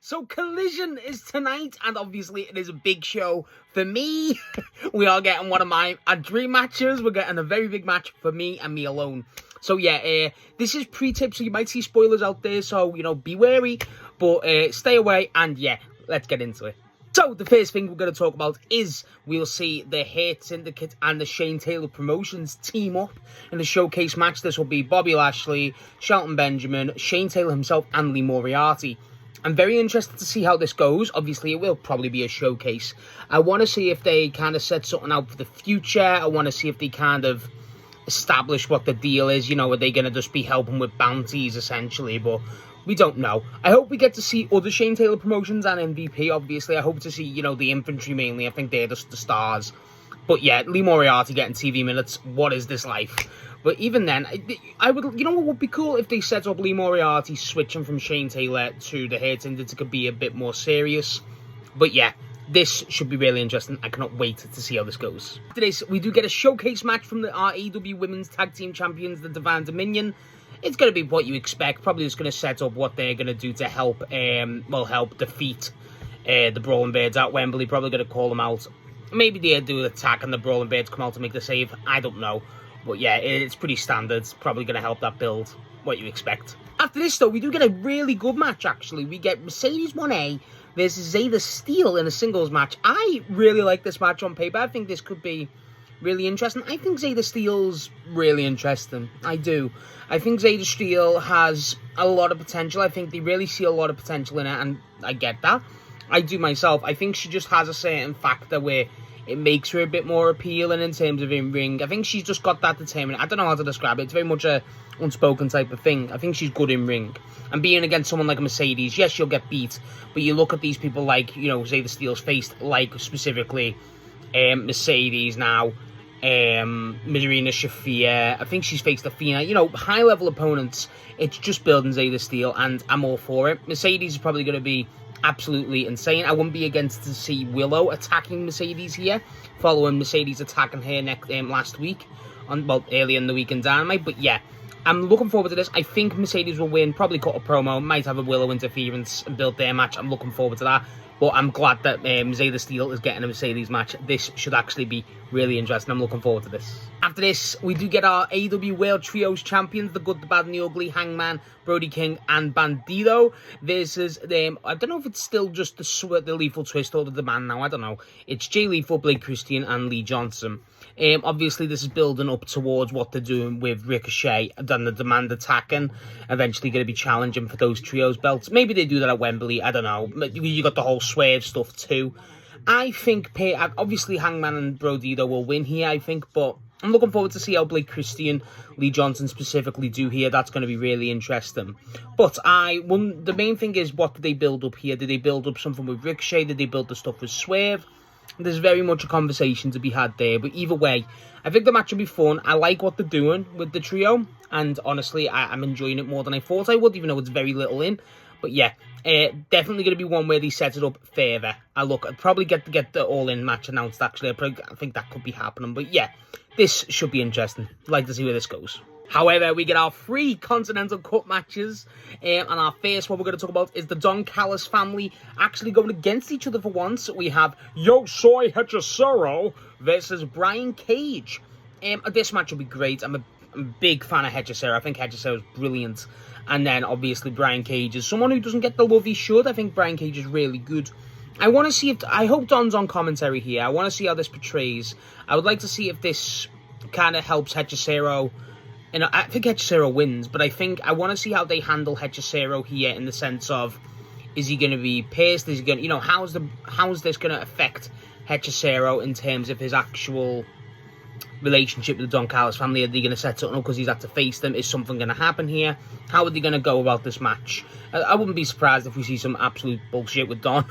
So Collision is tonight, and obviously it is a big show for me. We are getting one of my dream matches. We're getting a very big match for me and me alone. So yeah, this is pre-tip, so you might see spoilers out there, so, you know, be wary. But stay away, and yeah, let's get into it. So, the first thing we're going to talk about is we'll see the Hurt Syndicate and the Shane Taylor Promotions team up in the showcase match. This will be Bobby Lashley, Shelton Benjamin, Shane Taylor himself, and Lee Moriarty. I'm very interested to see how this goes. Obviously, it will probably be a showcase. I want to see if they kind of set something out for the future. I want to see if they kind of establish what the deal is. You know, are they going to just be helping with bounties, essentially? But we don't know. I hope we get to see other Shane Taylor promotions and MVP, obviously. I hope to see, you know, the infantry mainly. I think they're just the stars. But yeah, Lee Moriarty getting TV minutes. What is this life? But even then, I would, you know what would be cool? If they set up Lee Moriarty switching from Shane Taylor to the Hurt Syndicate, it could be a bit more serious. But yeah, this should be really interesting. I cannot wait to see how this goes. After this, we do get a showcase match from our AEW Women's Tag Team Champions, the Divine Dominion. It's going to be what you expect. Probably just going to set up what they're going to do to help, help defeat the Brawling Birds at Wembley. Probably going to call them out. Maybe they'll do an attack and the Brawling Birds come out to make the save. I don't know. But yeah, it's pretty standard. It's probably going to help that build what you expect. After this, though, we do get a really good match, actually. We get Mercedes 1A versus Zayda Steel in a singles match. I really like this match on paper. I think this could be really interesting. I think Zayda Steel's really interesting. I do. I think Zayda Steel has a lot of potential. I think they really see a lot of potential in it, and I get that. I do myself. I think she just has a certain factor where it makes her a bit more appealing in terms of in-ring. I think she's just got that determination. I don't know how to describe it. It's very much a unspoken type of thing. I think she's good in-ring. And being against someone like a Mercedes, yes, she'll get beat. But you look at these people like, you know, Zayda Steel's faced, like, specifically Mercedes now. Marina Shafir. I think she's faced Athena. You know, high-level opponents. It's just building Zayda Steel, and I'm all for it. Mercedes is probably going to be absolutely insane. I wouldn't be against to see Willow attacking Mercedes here, following Mercedes attacking her last week, early in the week in Dynamite. But yeah, I'm looking forward to this. I think Mercedes will win, probably cut a promo, might have a Willow interference and build their match. I'm looking forward to that. But I'm glad that Zayda Steel is getting a Mercedes match. This should actually be really interesting. I'm looking forward to this. After this, we do get our AEW World Trios champions, the Good, the Bad, and the Ugly, Hangman, Brody King, and Bandido. Versus them. I don't know if it's still just the Lethal Twist or the Demand now. I don't know. It's Jay Lethal, Blake Christian, and Lee Johnson. Obviously, this is building up towards what they're doing with Ricochet and then the Demand attacking. Eventually going to be challenging for those trios belts. Maybe they do that at Wembley. I don't know. You got the whole Swerve stuff too. I think, obviously, Hangman and Brodido will win here, I think. But I'm looking forward to see how Blake Christian, Lee Johnson specifically do here. That's going to be really interesting. But the main thing is, what did they build up here? Did they build up something with Ricochet? Did they build the stuff with Swerve? There's very much a conversation to be had there. But either way, I think the match will be fun. I like what they're doing with the trio. And honestly, I'm enjoying it more than I thought I would, even though it's very little in. But yeah, definitely going to be one where they set it up further. I'd probably get the all-in match announced, actually. I think that could be happening. But yeah, this should be interesting. I'd like to see where this goes. However, we get our 3 Continental Cup matches, and our first one we're going to talk about is the Don Callis family actually going against each other for once. We have Yo Soy Hechicero versus Brian Cage. This match will be great. I'm a big fan of Hechicero. I think Hechicero is brilliant. And then, obviously, Brian Cage is someone who doesn't get the love he should. I think Brian Cage is really good. I want to see I hope Don's on commentary here. I want to see how this portrays. I would like to see if this kind of helps Hechicero. And I think Hechicero wins, but I want to see how they handle Hechicero here in the sense of, is he going to be pissed? Is he going to, you know, how's this going to affect Hechicero in terms of his actual relationship with the Don Callis family? Are they going to set something up because he's had to face them? Is something going to happen here? How are they going to go about this match? I wouldn't be surprised if we see some absolute bullshit with Don.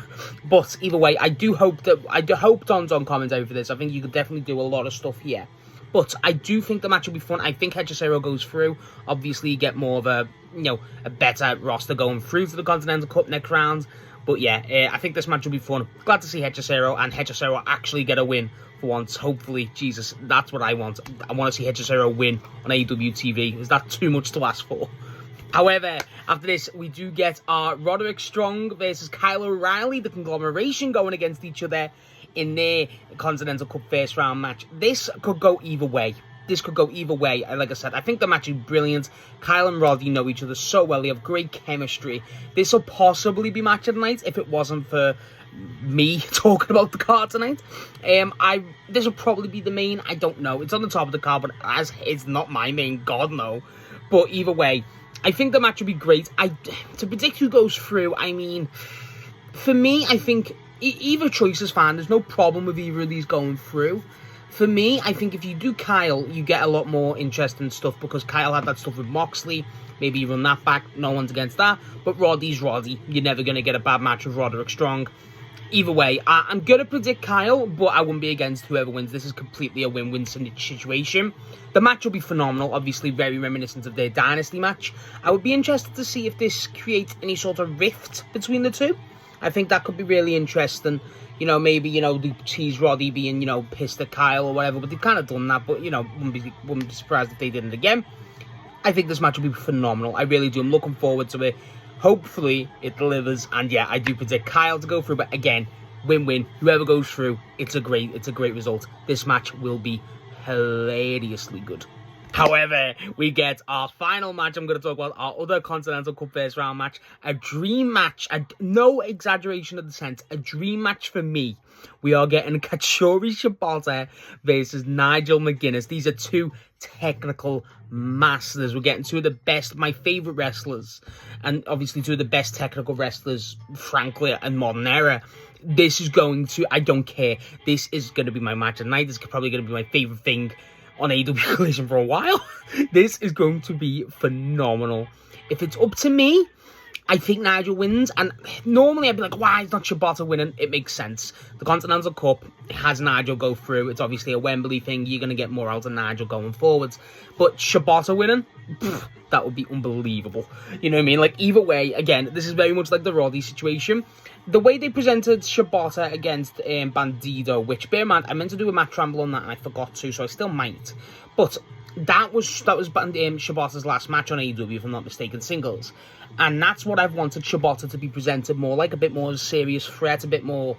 But either way, I hope Don's on commentary for this. I think you could definitely do a lot of stuff here. But I do think the match will be fun. I think Hechicero goes through. Obviously, you get more of a better roster going through to the Continental Cup next round. But yeah, I think this match will be fun. Glad to see Hechicero, and Hechicero actually get a win for once. Hopefully, Jesus, that's what I want. I want to see Hechicero win on AEW TV. Is that too much to ask for? However, after this, we do get our Roderick Strong versus Kyle O'Reilly, the conglomeration, going against each other in their Continental Cup first round match. This could go either way. Like I said, I think the match is brilliant. Kyle and Roddy know each other so well. They have great chemistry. This will possibly be match of the night if it wasn't for me talking about the card tonight. This will probably be the main. I don't know. It's on the top of the card, but as it's not my main, God no. But either way, I think the match will be great. To predict who goes through, I mean, for me, I think either choice is fine. There's no problem with either of these going through. For me, I think if you do Kyle, you get a lot more interesting stuff because Kyle had that stuff with Moxley. Maybe you run that back. No one's against that. But Roddy's Roddy. You're never going to get a bad match with Roderick Strong. Either way, I'm going to predict Kyle, but I wouldn't be against whoever wins. This is completely a win-win situation. The match will be phenomenal, obviously very reminiscent of their Dynasty match. I would be interested to see if this creates any sort of rift between the two. I think that could be really interesting. You know, maybe, they tease Roddy being, pissed at Kyle or whatever, but they've kind of done that, but, wouldn't be surprised if they did it again. I think this match will be phenomenal. I really do. I'm looking forward to it. Hopefully, it delivers, and yeah, I do predict Kyle to go through, but again, win-win. Whoever goes through, it's a great result. This match will be hilariously good. However, we get our final match. I'm going to talk about our other Continental Cup first round match. A dream match. No exaggeration of the sense. A dream match for me. We are getting Katsuyori Shibata versus Nigel McGuinness. These are two technical masters. We're getting two of the best, my favourite wrestlers. And obviously two of the best technical wrestlers, frankly, in modern era. This is going to, I don't care. This is going to be my match of the night. This is probably going to be my favourite thing on AEW Collision for a while. This is going to be phenomenal. If it's up to me, I think Nigel wins. And normally I'd be like, why is not Shibata winning? It makes sense. The Continental Cup has Nigel go through. It's obviously a Wembley thing. You're going to get more out of Nigel going forwards. But Shibata winning, that would be unbelievable. You know what I mean? Like, either way, again, this is very much like the Roddy situation. The way they presented Shibata against Bandido, which, bear in mind, I meant to do a match ramble on that and I forgot to, so I still might. But that was Shibata's last match on AEW, if I'm not mistaken, singles. And that's what I've wanted Shibata to be presented more like, a bit more serious threat, a bit more,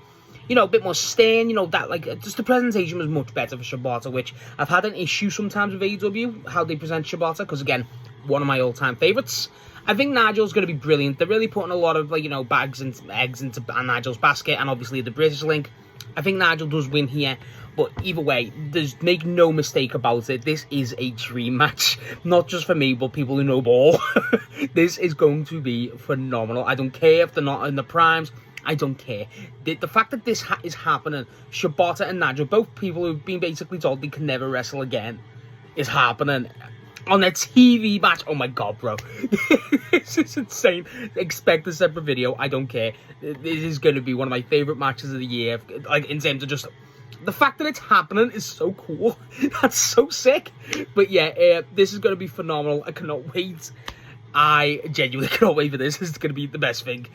a bit more stern, that, like, just the presentation was much better for Shibata, which I've had an issue sometimes with AEW, how they present Shibata, because, again, one of my all-time favourites. I think Nigel's going to be brilliant. They're really putting a lot of, bags and eggs into Nigel's basket, and obviously the British link. I think Nigel does win here, but either way, make no mistake about it. This is a dream match, not just for me, but people who know ball. This is going to be phenomenal. I don't care if they're not in the primes. I don't care. The fact that this is happening, Shibata and Nigel, both people who've been basically told they can never wrestle again, is happening on a TV match. Oh my god, bro. This is insane. Expect a separate video. I don't care. This is going to be one of my favourite matches of the year. Like, in terms of just the fact that it's happening is so cool. That's so sick. But yeah, this is going to be phenomenal. I cannot wait. I genuinely cannot wait for this. This is going to be the best thing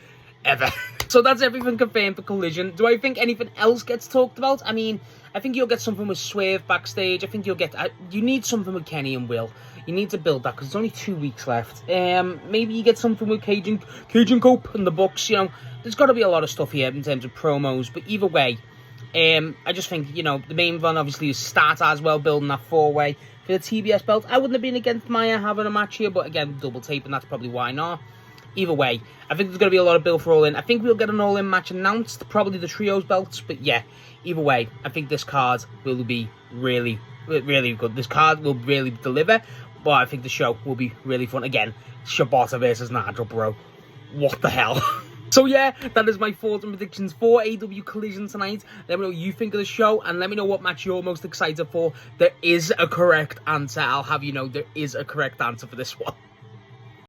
ever. So that's everything confirmed for Collision. Do I think anything else gets talked about? I mean, I think you'll get something with Swerve backstage. I think you'll get... you need something with Kenny and Will. You need to build that because there's only 2 weeks left. Maybe you get something with Cajun Cope and the Bucks. There's got to be a lot of stuff here in terms of promos. But either way, I just think, the main one obviously is Start as well, building that 4-way for the TBS belt. I wouldn't have been against Maya having a match here, but again, double taping, that's probably why not. Either way, I think there's going to be a lot of build for All In. I think we'll get an All In match announced, probably the Trios belts, but yeah, either way, I think this card will be really, really good. This card will really deliver, but I think the show will be really fun. Again, Shibata versus Nigel, bro. What the hell? So yeah, that is my thoughts and predictions for AEW Collision tonight. Let me know what you think of the show, and let me know what match you're most excited for. There is a correct answer. I'll have you know there is a correct answer for this one.